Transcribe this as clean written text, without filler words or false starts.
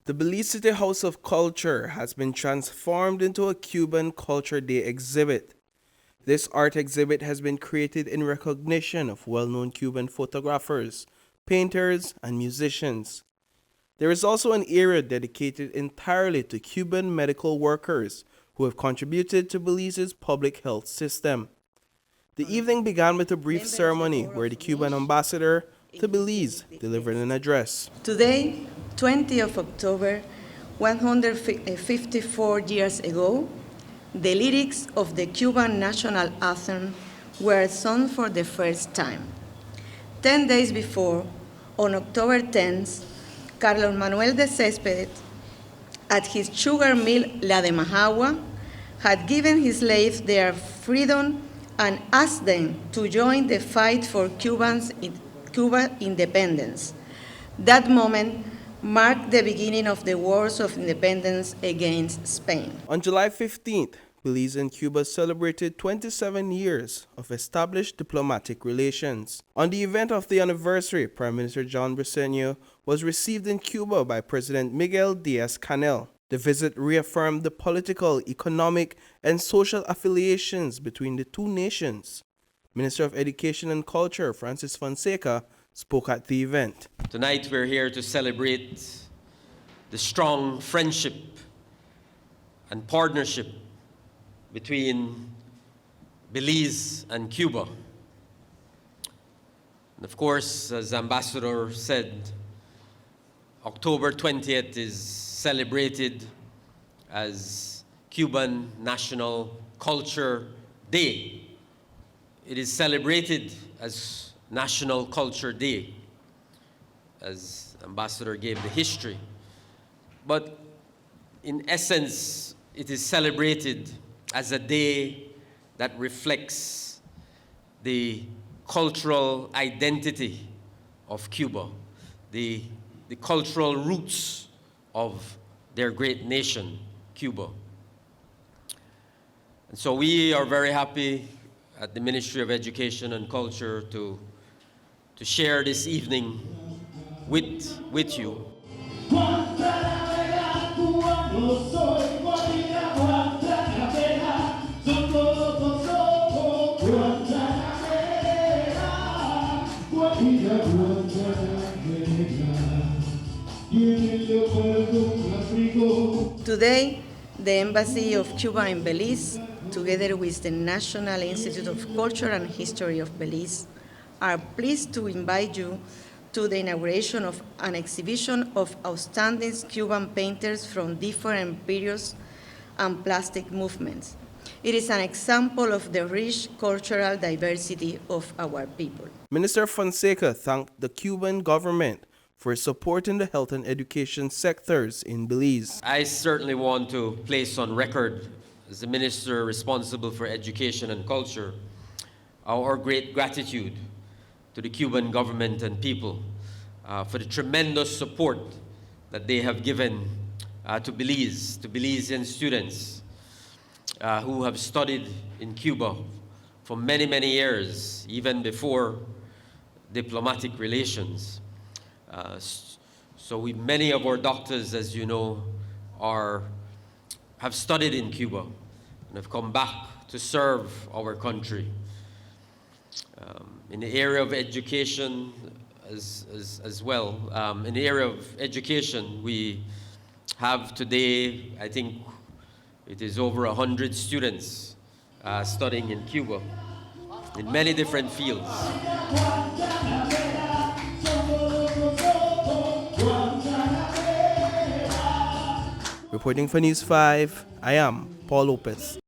The Belize City House of Culture has been transformed into a Cuban Culture Day exhibit. This art exhibit has been created in recognition of well-known Cuban photographers, painters, and musicians. There is also an area dedicated entirely to Cuban medical workers who have contributed to Belize's public health system. The evening began with a brief ceremony where the Cuban ambassador to Belize delivered an address. Today, 20th of October, 154 years ago, the lyrics of the Cuban national anthem were sung for the first time. 10 days before, on October 10th, Carlos Manuel de Céspedes, at his sugar mill La de Majagua, had given his slaves their freedom and asked them to join the fight for Cuba independence. That moment marked the beginning of the wars of independence against Spain. On July 15th, Belize and Cuba celebrated 27 years of established diplomatic relations. On the event of the anniversary, Prime Minister John Briceño was received in Cuba by President Miguel Díaz-Canel. The visit reaffirmed the political, economic, and social affiliations between the two nations. Minister of Education and Culture Francis Fonseca spoke at the event. Tonight we're here to celebrate the strong friendship and partnership between Belize and Cuba. And of course, as Ambassador said, October 20th is celebrated as Cuban National Culture Day. It is celebrated as National Culture Day, as Ambassador gave the history. But in essence, it is celebrated as a day that reflects the cultural identity of Cuba, the cultural roots of their great nation, Cuba. And so we are very happy at the Ministry of Education and Culture to share this evening with you. Today, the Embassy of Cuba in Belize, together with the National Institute of Culture and History of Belize, are pleased to invite you to the inauguration of an exhibition of outstanding Cuban painters from different periods and plastic movements. It is an example of the rich cultural diversity of our people. Minister Fonseca thanked the Cuban government for supporting the health and education sectors in Belize. I certainly want to place on record, as the minister responsible for education and culture, our great gratitude to the Cuban government and people for the tremendous support that they have given to Belizean students who have studied in Cuba for many, many years, even before diplomatic relations. Many of our doctors, as you know, have studied in Cuba and have come back to serve our country. In the area of education as well, in the area of education, we have today, I think it is over 100 students studying in Cuba in many different fields. Reporting for News 5, I am Paul Lopez.